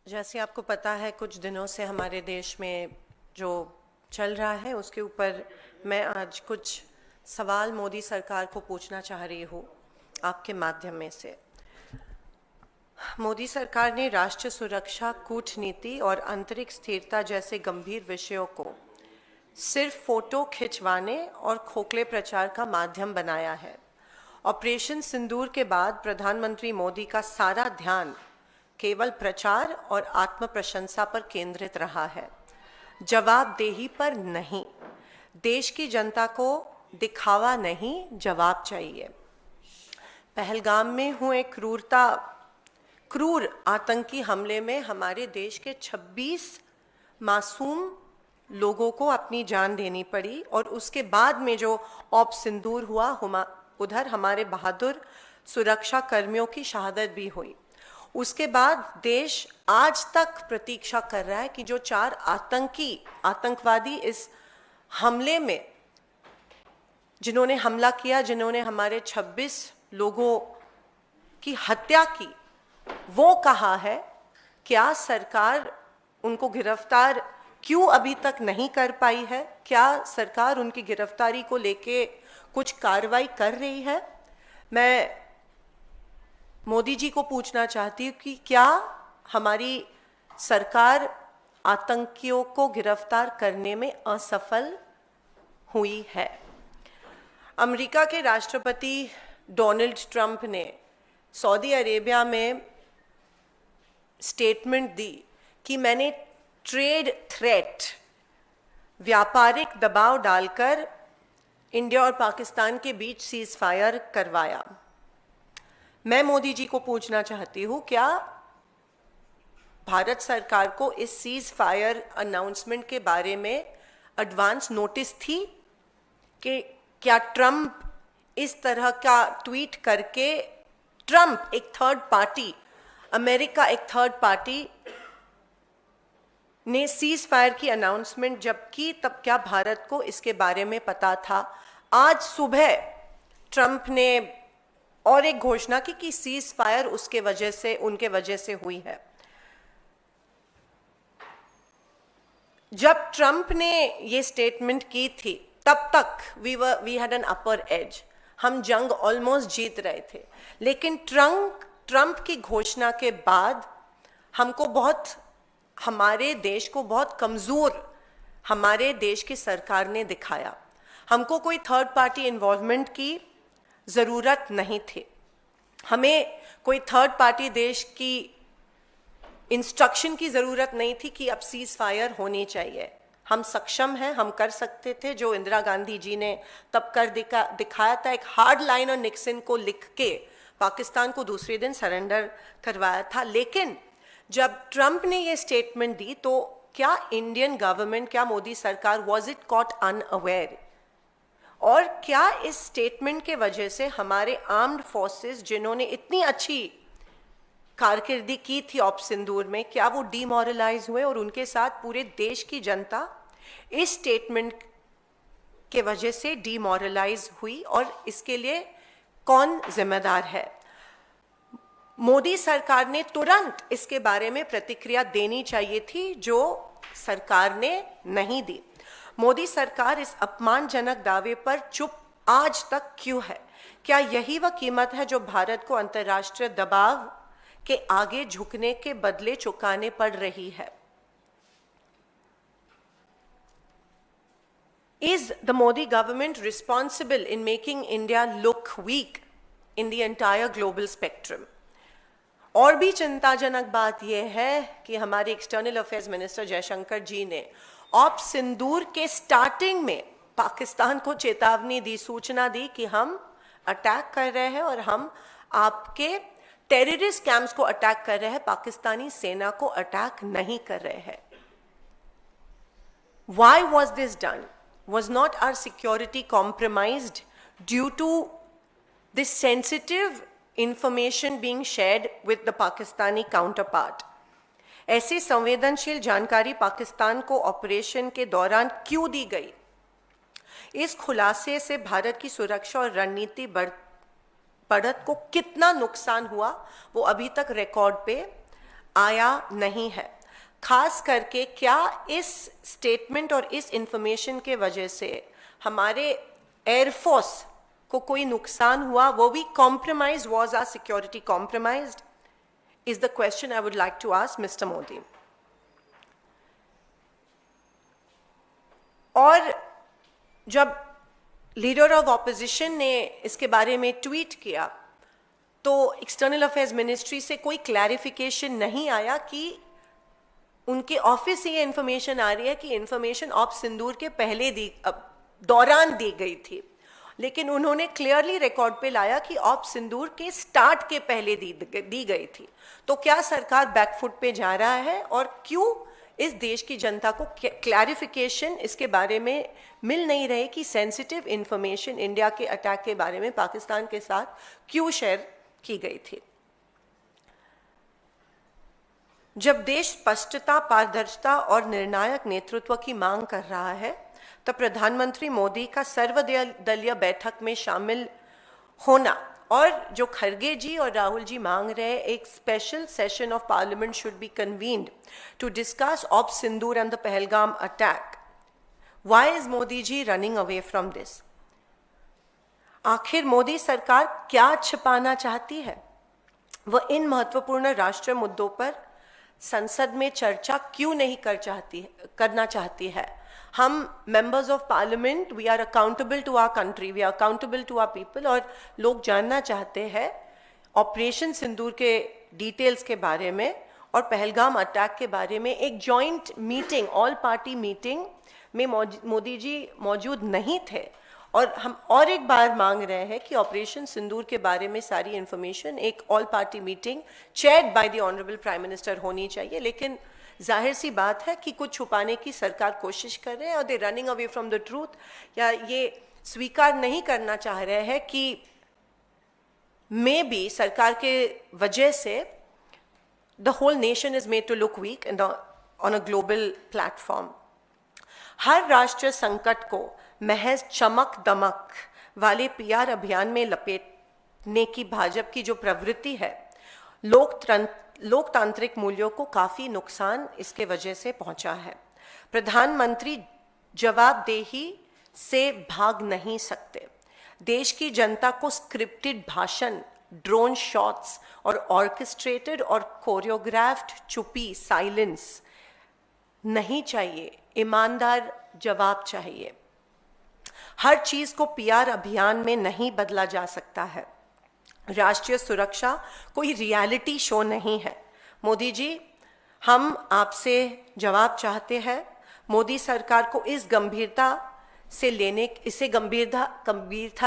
जैसे आपको पता है, कुछ दिनों से हमारे देश में जो चल रहा है उसके ऊपर मैं आज कुछ सवाल मोदी सरकार को पूछना चाह रही हूँ आपके माध्यम में से। मोदी सरकार ने राष्ट्रीय सुरक्षा, कूटनीति और आंतरिक स्थिरता जैसे गंभीर विषयों को सिर्फ फोटो खिंचवाने और खोखले प्रचार का माध्यम बनाया है। ऑपरेशन सिंदूर के बाद प्रधानमंत्री मोदी का सारा ध्यान केवल प्रचार और आत्म प्रशंसा पर केंद्रित रहा है, जवाबदेही पर नहीं। देश की जनता को दिखावा नहीं, जवाब चाहिए। पहलगाम में हुए क्रूर आतंकी हमले में हमारे देश के 26 मासूम लोगों को अपनी जान देनी पड़ी और उसके बाद में जो ऑप सिंदूर हुआ, उधर हमारे बहादुर सुरक्षा कर्मियों की शहादत भी हुई। उसके बाद देश आज तक प्रतीक्षा कर रहा है कि जो 4 आतंकवादी इस हमले में जिन्होंने हमला किया, जिन्होंने हमारे 26 लोगों की हत्या की, वो कहाँ है? क्या सरकार उनको गिरफ्तार क्यों अभी तक नहीं कर पाई है? क्या सरकार उनकी गिरफ्तारी को लेके कुछ कार्रवाई कर रही है? मैं मोदी जी को पूछना चाहती हूँ कि क्या हमारी सरकार आतंकियों को गिरफ्तार करने में असफल हुई है? अमेरिका के राष्ट्रपति डोनाल्ड ट्रंप ने सऊदी अरेबिया में स्टेटमेंट दी कि मैंने ट्रेड थ्रेट, व्यापारिक दबाव डालकर इंडिया और पाकिस्तान के बीच सीज फायर करवाया। मैं मोदी जी को पूछना चाहती हूँ, क्या भारत सरकार को इस सीज फायर अनाउंसमेंट के बारे में एडवांस नोटिस थी कि क्या ट्रंप इस तरह का ट्वीट करके, ट्रंप एक थर्ड पार्टी, अमेरिका एक थर्ड पार्टी ने सीज फायर की अनाउंसमेंट जब की, तब क्या भारत को इसके बारे में पता था? आज सुबह ट्रंप ने और एक घोषणा की कि सीज फायर उनके वजह से हुई है। जब ट्रंप ने ये स्टेटमेंट की थी, तब तक we had an upper edge, हम जंग ऑलमोस्ट जीत रहे थे। लेकिन ट्रंप की घोषणा के बाद हमारे देश को बहुत कमजोर हमारे देश की सरकार ने दिखाया। हमको कोई थर्ड पार्टी इन्वॉल्वमेंट की ज़रूरत नहीं थी। हमें कोई थर्ड पार्टी देश की इंस्ट्रक्शन की ज़रूरत नहीं थी कि अब सीज फायर होनी चाहिए। हम सक्षम हैं, हम कर सकते थे जो इंदिरा गांधी जी ने तब कर दिखाया था। एक हार्ड लाइन और निक्सन को लिख के पाकिस्तान को दूसरे दिन सरेंडर करवाया था। लेकिन जब ट्रंप ने ये स्टेटमेंट दी, तो क्या इंडियन गवर्नमेंट, क्या मोदी सरकार वॉज इट कॉट अनअवेयर? और क्या इस स्टेटमेंट के वजह से हमारे आर्म्ड फोर्सेस, जिन्होंने इतनी अच्छी कारकिर्दी की थी ऑप सिंदूर में, क्या वो डीमोरलाइज हुए? और उनके साथ पूरे देश की जनता इस स्टेटमेंट के वजह से डीमोरलाइज हुई, और इसके लिए कौन जिम्मेदार है? मोदी सरकार ने तुरंत इसके बारे में प्रतिक्रिया देनी चाहिए थी, जो सरकार ने नहीं दी। मोदी सरकार इस अपमानजनक दावे पर चुप आज तक क्यों है? क्या यही वह कीमत है जो भारत को अंतर्राष्ट्रीय दबाव के आगे झुकने के बदले चुकाने पड़ रही है? Is the Modi government responsible in making India look weak in the entire global spectrum? और भी चिंताजनक बात यह है कि हमारे एक्सटर्नल अफेयर्स मिनिस्टर जयशंकर जी ने ऑप सिंदूर के स्टार्टिंग में पाकिस्तान को चेतावनी दी, सूचना दी कि हम अटैक कर रहे हैं और हम आपके टेररिस्ट कैंप्स को अटैक कर रहे हैं, पाकिस्तानी सेना को अटैक नहीं कर रहे हैं। Why was this done? Was not our security compromised due to this sensitive information being shared with the Pakistani counterpart? ऐसी संवेदनशील जानकारी पाकिस्तान को ऑपरेशन के दौरान क्यों दी गई? इस खुलासे से भारत की सुरक्षा और रणनीति बढ़त को कितना नुकसान हुआ, वो अभी तक रिकॉर्ड पे आया नहीं है। खास करके क्या इस स्टेटमेंट और इस इंफॉर्मेशन के वजह से हमारे एयरफोर्स को कोई नुकसान हुआ, वो भी compromise, was our security compromised, is the question I would like to ask mister Modi. और जब लीडर ऑफ ऑपोजिशन ने इसके बारे में ट्वीट किया तो एक्सटर्नल अफेयर्स मिनिस्ट्री से कोई क्लैरिफिकेशन नहीं आया कि उनके ऑफिस से ये इंफॉर्मेशन आ रही है कि इंफॉर्मेशन ऑप सिंदूर के पहले दौरान दी गई थी, लेकिन उन्होंने क्लियरली रिकॉर्ड पे लाया कि ऑप सिंदूर के स्टार्ट के पहले दी गई थी। तो क्या सरकार बैकफुट पे जा रहा है और क्यों इस देश की जनता को क्लैरिफिकेशन इसके बारे में मिल नहीं रही कि सेंसिटिव इंफॉर्मेशन इंडिया के अटैक के बारे में पाकिस्तान के साथ क्यों शेयर की गई थी। जब देश स्पष्टता, पारदर्शिता और निर्णायक नेतृत्व की मांग कर रहा है, तब प्रधानमंत्री मोदी का सर्वदलीय बैठक में शामिल होना और जो खरगे जी और राहुल जी मांग रहे हैं, एक special session of parliament should be convened to discuss op Sindoor and the Pahalgam attack. Why is Modi ji running away from this? आखिर मोदी सरकार क्या छिपाना चाहती है? वह इन महत्वपूर्ण राष्ट्रीय मुद्दों पर संसद में चर्चा क्यों नहीं करना चाहती है? हम members of parliament, we are accountable to our country, we are accountable to our people, और लोग जानना चाहते हैं ऑपरेशन सिंदूर के डिटेल्स के बारे में और पहलगाम अटैक के बारे में। एक joint meeting, all party meeting में मोदी जी मौजूद नहीं थे, और हम और एक बार मांग रहे हैं कि ऑपरेशन सिंदूर के बारे में सारी इंफॉर्मेशन एक all party meeting chaired by the honourable prime minister होनी चाहिए। लेकिन जाहिर सी बात है कि कुछ छुपाने की सरकार कोशिश कर रहे हैं और दे running away from the truth, या ये स्वीकार नहीं करना चाह रहे हैं कि मे बी सरकार के वजह से the whole nation is made to look weak on a global platform. हर राष्ट्रीय संकट को महज चमक दमक वाले पीआर अभियान में लपेटने की भाजपा की जो प्रवृत्ति है, लोकतांत्रिक मूल्यों को काफी नुकसान इसके वजह से पहुंचा है। प्रधानमंत्री जवाबदेही से भाग नहीं सकते। देश की जनता को स्क्रिप्टेड भाषण, ड्रोन शॉट्स और ऑर्केस्ट्रेटेड और कोरियोग्राफ्ड चुप्पी, साइलेंस नहीं चाहिए। ईमानदार जवाब चाहिए। हर चीज को पीआर अभियान में नहीं बदला जा सकता है। राष्ट्रीय सुरक्षा कोई रियलिटी शो नहीं है। मोदी जी, हम आपसे जवाब चाहते हैं। मोदी सरकार को इसे गंभीरता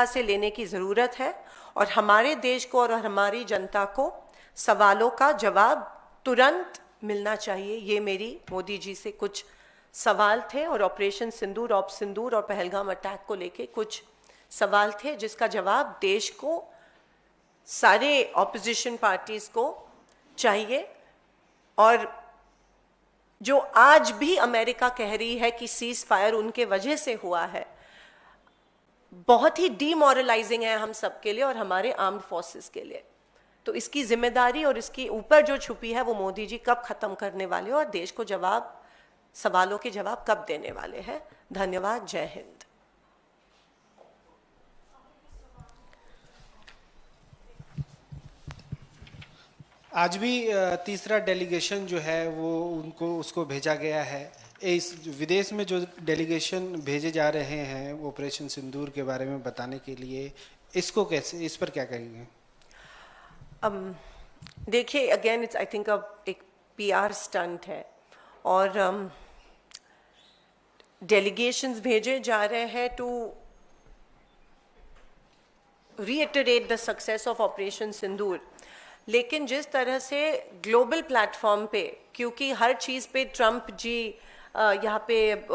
से लेने की जरूरत है, और हमारे देश को और हमारी जनता को सवालों का जवाब तुरंत मिलना चाहिए। ये मेरी मोदी जी से कुछ सवाल थे, और ऑपरेशन सिंदूर, ऑप सिंदूर और पहलगाम अटैक को लेके कुछ सवाल थे जिसका जवाब देश को, सारे ऑपोजिशन पार्टीज को चाहिए। और जो आज भी अमेरिका कह रही है कि सीज फायर उनके वजह से हुआ है, बहुत ही डीमोरलाइजिंग है हम सबके लिए और हमारे आर्म्ड फोर्सेस के लिए। तो इसकी जिम्मेदारी और इसकी ऊपर जो छुपी है वो मोदी जी कब खत्म करने वाले हो और देश को सवालों के जवाब कब देने वाले हैं? धन्यवाद। जय हिंद। आज भी तीसरा डेलीगेशन जो है वो उसको भेजा गया है। इस विदेश में जो डेलीगेशन भेजे जा रहे हैं ऑपरेशन सिंदूर के बारे में बताने के लिए, इसको कैसे, इस पर क्या कहेंगे? देखिए, अगेन इट्स आई थिंक एक पीआर स्टंट है, और डेलीगेशंस भेजे जा रहे हैं to reiterate the success of Operation Sindoor. लेकिन जिस तरह से ग्लोबल प्लेटफॉर्म पे, क्योंकि हर चीज़ पे ट्रंप जी यहाँ पे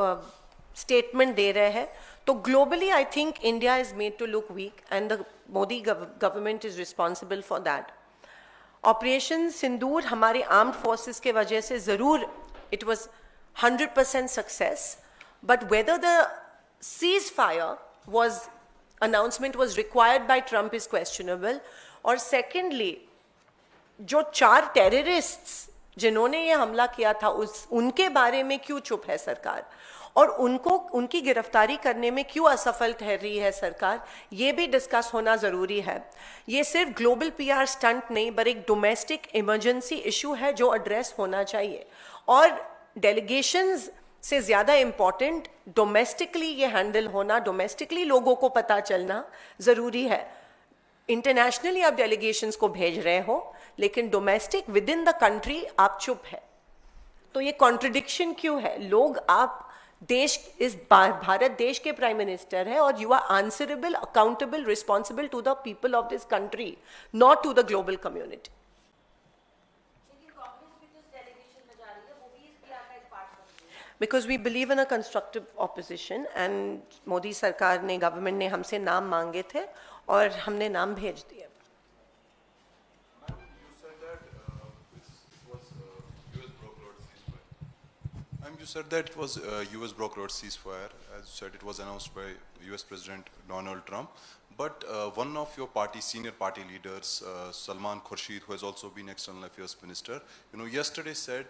स्टेटमेंट दे रहे हैं, तो globally I think India is made to look weak and the Modi government is responsible for that. Operation Sindoor हमारे आर्म्ड फोर्सेस के वजह से ज़रूर it was 100% success, but whether the ceasefire was announcement was required by Trump is questionable। और secondly, जो 4 terrorists जिन्होंने ये हमला किया था उनके बारे में क्यों चुप है सरकार, और उनको उनकी गिरफ्तारी करने में क्यों असफल ठहर रही है सरकार, ये भी डिस्कस होना ज़रूरी है। ये सिर्फ ग्लोबल पीआर स्टंट नहीं, पर एक डोमेस्टिक इमरजेंसी इशू है जो एड्रेस होना चाहिए। और डेलीगेशंस से ज़्यादा इम्पॉर्टेंट डोमेस्टिकली ये हैंडल होना, डोमेस्टिकली लोगों को पता चलना ज़रूरी है। इंटरनेशनली आप डेलीगेशंस को भेज रहे हो, लेकिन domestic with in the country आप चुप है, तो ये कॉन्ट्रडिक्शन क्यों है? लोग, आप देश, इस भारत देश के प्राइम मिनिस्टर है, और you are answerable, accountable, responsible to the people of this country, not to the global community. Because we believe in a constructive opposition, and Modi सरकार ने, गवर्नमेंट ने हमसे नाम मांगे थे और हमने नाम भेज दिए। You said that it was US brokered ceasefire. As you said, it was announced by US President Donald Trump. But one of your party, senior party leaders, Salman Khurshid, who has also been External Affairs Minister, yesterday said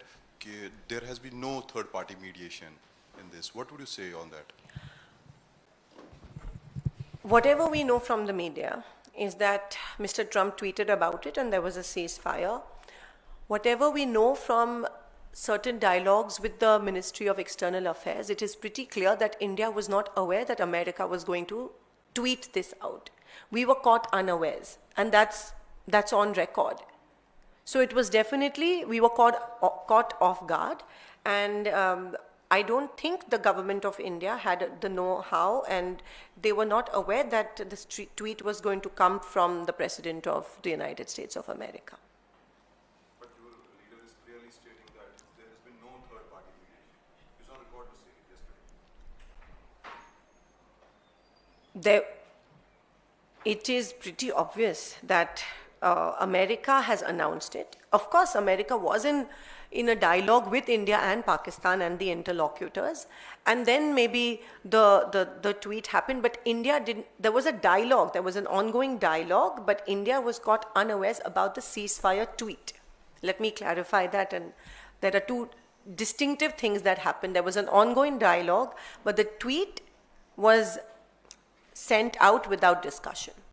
there has been no third party mediation in this. What would you say on that? Whatever we know from the media is that Mr. Trump tweeted about it and there was a ceasefire. Whatever we know from certain dialogues with the Ministry of External Affairs, it is pretty clear that India was not aware that America was going to tweet this out. We were caught unawares, and that's on record. So it was definitely, we were caught off guard, and I don't think the government of India had the know-how, and they were not aware that this tweet was going to come from the President of the United States of America. But your leader is clearly stating that there has been no third party mediation. He's on record to say it yesterday. It is pretty obvious that America has announced it. Of course, America was in a dialogue with India and Pakistan and the interlocutors, and then maybe the tweet happened, but India didn't. There was a dialogue, there was an ongoing dialogue, but India was caught unawares about the ceasefire tweet. Let me clarify that, and there are two distinctive things that happened. There was an ongoing dialogue, but the tweet was sent out without discussion.